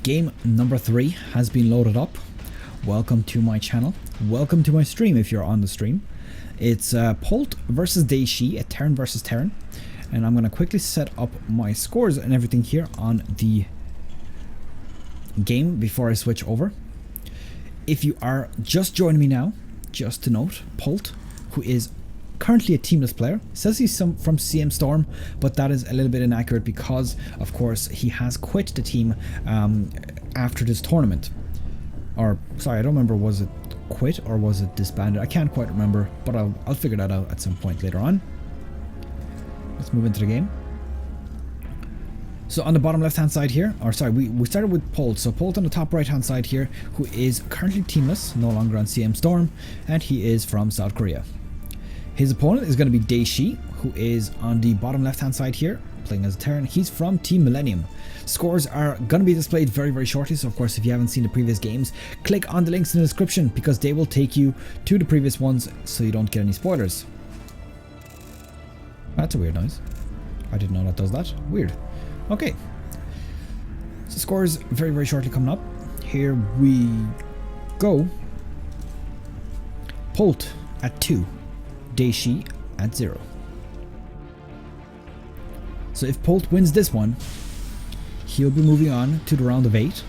Game number 3 has been loaded up. Welcome to my channel. Welcome to my stream if you're on the stream. It's Polt versus Dayshi, a Terran versus Terran. And I'm going to quickly set up my scores and everything here on the game before I switch over. If you are just joining me now, just to note, Polt, who is currently a teamless player, says he's from CM Storm, but that is a little bit inaccurate because, of course, he has quit the team after this tournament. Or, sorry, I don't remember, was it quit or was it disbanded? I can't quite remember, but I'll figure that out at some point later on. Let's move into the game. So on the bottom left hand side here, or sorry, we started with Polt. So Polt on the top right hand side here, who is currently teamless, no longer on CM Storm, and he is from South Korea. His opponent is going to be Dayshi, who is on the bottom left hand side here, playing as a Terran. He's from Team Millennium. Scores are going to be displayed very, very shortly, so of course if you haven't seen the previous games, click on the links in the description because they will take you to the previous ones so you don't get any spoilers. That's a weird noise. I didn't know that does that. Weird. Okay. So scores very, very shortly coming up. Here we go. Polt at 2. Dayshi at 0. So if Polt wins this one, he'll be moving on to the round of 8.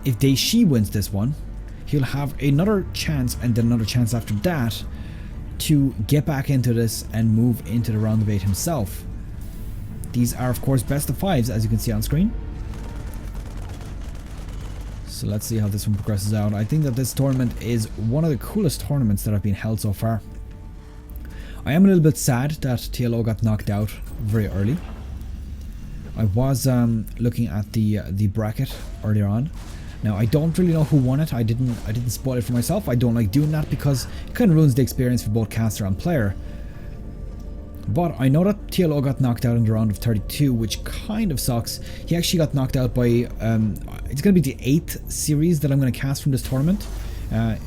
If Dayshi wins this one, he'll have another chance and then another chance after that to get back into this and move into the round of 8 himself. These are of course best of 5s as you can see on screen. So let's see how this one progresses out. I think that this tournament is one of the coolest tournaments that have been held so far. I am a little bit sad that TLO got knocked out very early. I was looking at the bracket earlier on. Now I don't really know who won it. I didn't spoil it for myself. I don't like doing that because it kind of ruins the experience for both caster and player. But I know that TLO got knocked out in the round of 32, which kind of sucks. He actually got knocked out by it's going to be the 8th series that I'm going to cast from this tournament.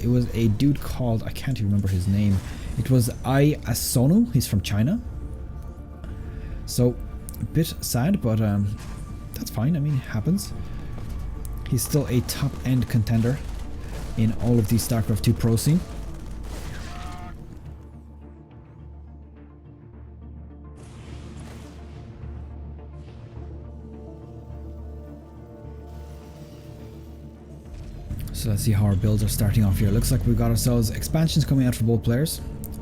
It was a dude called, I can't even remember his name. It was Asonu. He's from China. So a bit sad, but that's fine. I mean, it happens. He's still a top-end contender in all of the Starcraft 2 pro scene. So let's see how our builds are starting off here. Looks like we've got ourselves expansions coming out for both players.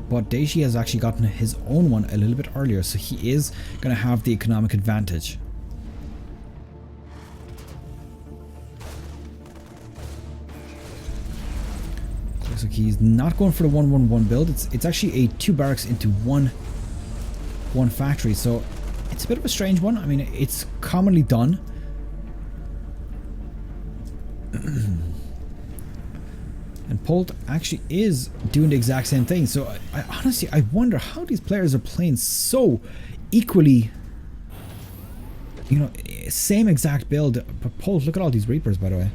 But Dayshi has actually gotten his own one a little bit earlier, so he is going to have the economic advantage. Looks like he's not going for the 1-1-1 build. It's actually a 2 barracks into one factory, so it's a bit of a strange one. I mean, it's commonly done. And Polt actually is doing the exact same thing. So I honestly, I wonder how these players are playing so equally, you know, same exact build. But Polt, look at all these Reapers, by the way.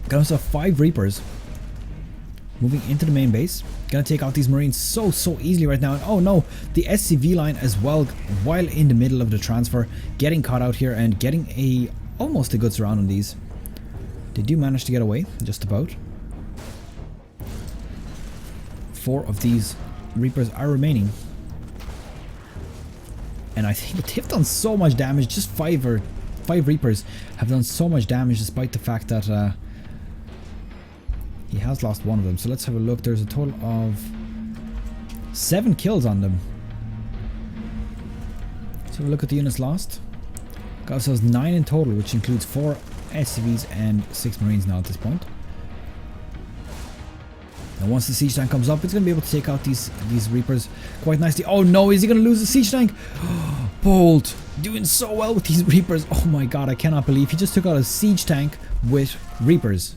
Got himself 5 Reapers moving into the main base. Gonna take out these Marines so easily right now. And oh no, the SCV line as well, while in the middle of the transfer, getting caught out here and getting almost a good surround on these. They do manage to get away, just about. 4 of these Reapers are remaining. And I think that they've done so much damage. Just 5 Reapers have done so much damage despite the fact that he has lost one of them. So let's have a look. There's a total of 7 kills on them. So look at the units lost. Got ourselves 9 in total, which includes 4 SCVs and 6 Marines now at this point. And once the siege tank comes up, it's going to be able to take out these Reapers quite nicely. Oh no, is he going to lose the siege tank? Polt doing so well with these Reapers. Oh my god, I cannot believe he just took out a siege tank with Reapers.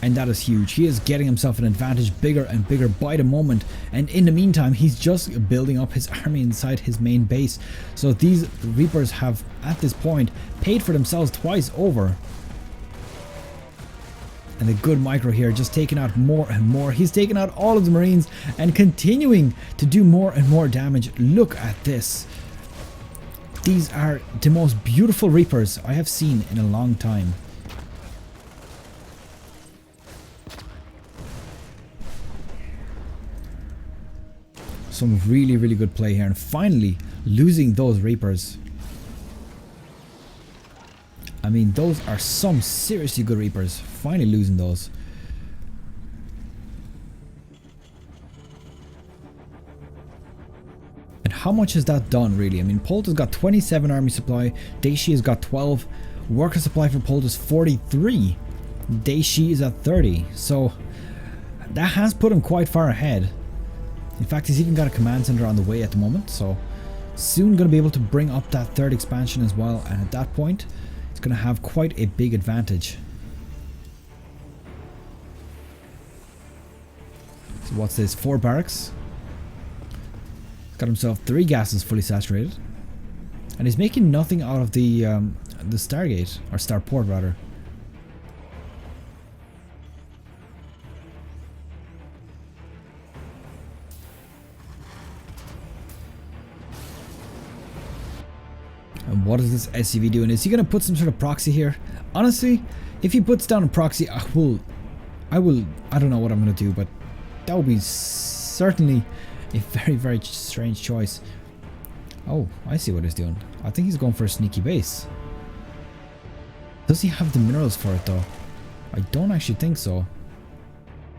And that is huge. He is getting himself an advantage bigger and bigger by the moment. And in the meantime, he's just building up his army inside his main base. So these Reapers have, at this point, paid for themselves twice over. And a good micro here, just taking out more and more. He's taking out all of the Marines and continuing to do more and more damage. Look at this. These are the most beautiful Reapers I have seen in a long time. Some really, really good play here, and finally losing those Reapers. I mean, those are some seriously good Reapers. Finally losing those. And how much has that done, really? I mean, Polt has got 27 army supply. Dayshi has got 12. Worker supply for Polt is 43. Dayshi is at 30. So that has put him quite far ahead. In fact, he's even got a command center on the way at the moment, so soon going to be able to bring up that third expansion as well, and at that point it's going to have quite a big advantage. So what's this? 4 barracks. He's got himself 3 gases fully saturated, and he's making nothing out of the Stargate, or Starport rather. And what is this SCV doing? Is he going to put some sort of proxy here? Honestly, if he puts down a proxy, I don't know what I'm going to do, but that would be certainly a very, very strange choice. Oh, I see what he's doing. I think he's going for a sneaky base. Does he have the minerals for it though? I don't actually think so.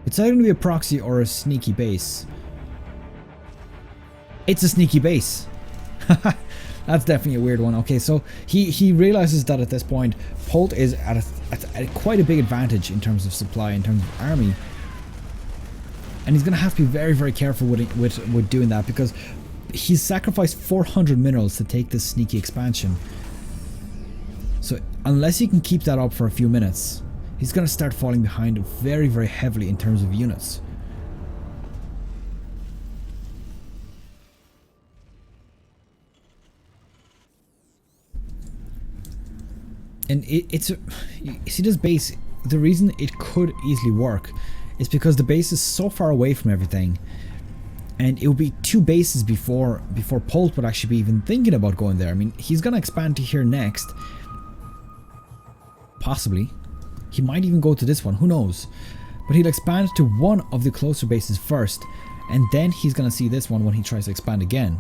It's either going to be a proxy or a sneaky base. It's a sneaky base. That's definitely a weird one. Okay, so he realizes that at this point Polt is at quite a big advantage in terms of supply, in terms of army, and he's going to have to be very, very careful with doing that, because he's sacrificed 400 minerals to take this sneaky expansion. So unless he can keep that up for a few minutes, he's going to start falling behind very, very heavily in terms of units. And you see this base, the reason it could easily work is because the base is so far away from everything, and it would be 2 bases before Polt would actually be even thinking about going there. I mean, he's gonna expand to here next, possibly. He might even go to this one, who knows? But he'll expand to one of the closer bases first, and then he's gonna see this one when he tries to expand again.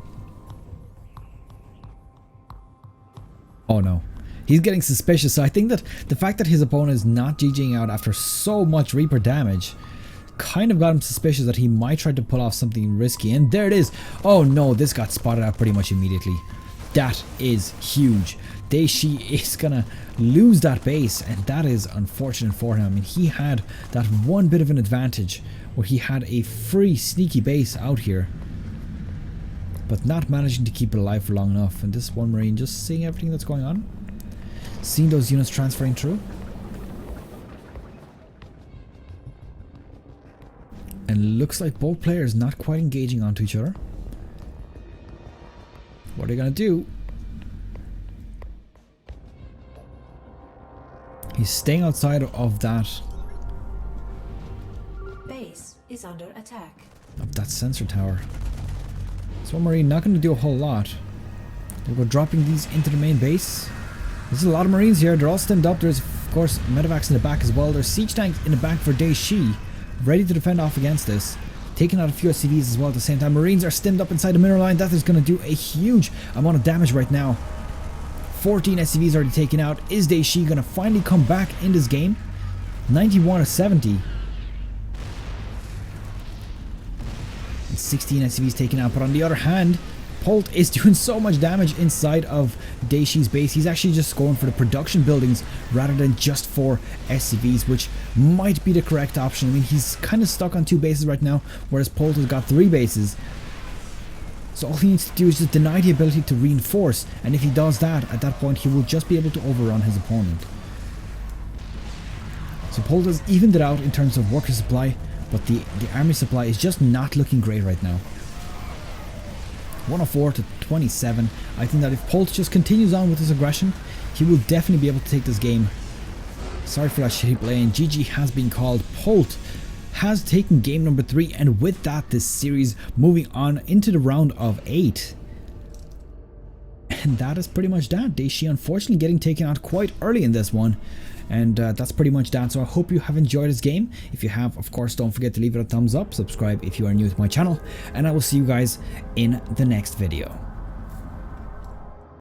Oh no. He's getting suspicious, so I think that the fact that his opponent is not GGing out after so much Reaper damage kind of got him suspicious that he might try to pull off something risky. And there it is. Oh no, this got spotted out pretty much immediately. That is huge. Dayshi is gonna lose that base, and that is unfortunate for him. I mean, he had that one bit of an advantage where he had a free sneaky base out here, but not managing to keep it alive for long enough. And this one Marine just seeing everything that's going on, seeing those units transferring through. And looks like both players not quite engaging onto each other. What are they gonna do? He's staying outside of that. Base is under attack. Of that sensor tower. So Marine not gonna do a whole lot. They'll go dropping these into the main base. There's a lot of Marines here. They're all stemmed up. There's of course medevacs in the back as well. There's siege tanks in the back for Dayshi, ready to defend off against this. Taking out a few SCVs as well at the same time. Marines are stemmed up inside the mineral line. That is going to do a huge amount of damage right now. 14 SCVs already taken out. Is Dayshi going to finally come back in this game? 91 to 70. And 16 SCVs taken out. But on the other hand, Polt is doing so much damage inside of Dayshi's base. He's actually just going for the production buildings rather than just for SCVs, which might be the correct option. I mean, he's kind of stuck on 2 bases right now, whereas Polt has got 3 bases. So all he needs to do is just deny the ability to reinforce, and if he does that, at that point he will just be able to overrun his opponent. So Polt has evened it out in terms of worker supply, but the army supply is just not looking great right now. 104 to 27. I think that if Polt just continues on with his aggression, he will definitely be able to take this game. Sorry for that shitty play, and GG has been called. Polt has taken game number 3, and with that, this series moving on into the round of 8. And that is pretty much that. Dayshi unfortunately getting taken out quite early in this one. And that's pretty much that. So I hope you have enjoyed this game. If you have, of course, don't forget to leave it a thumbs up, subscribe if you are new to my channel, and I will see you guys in the next video.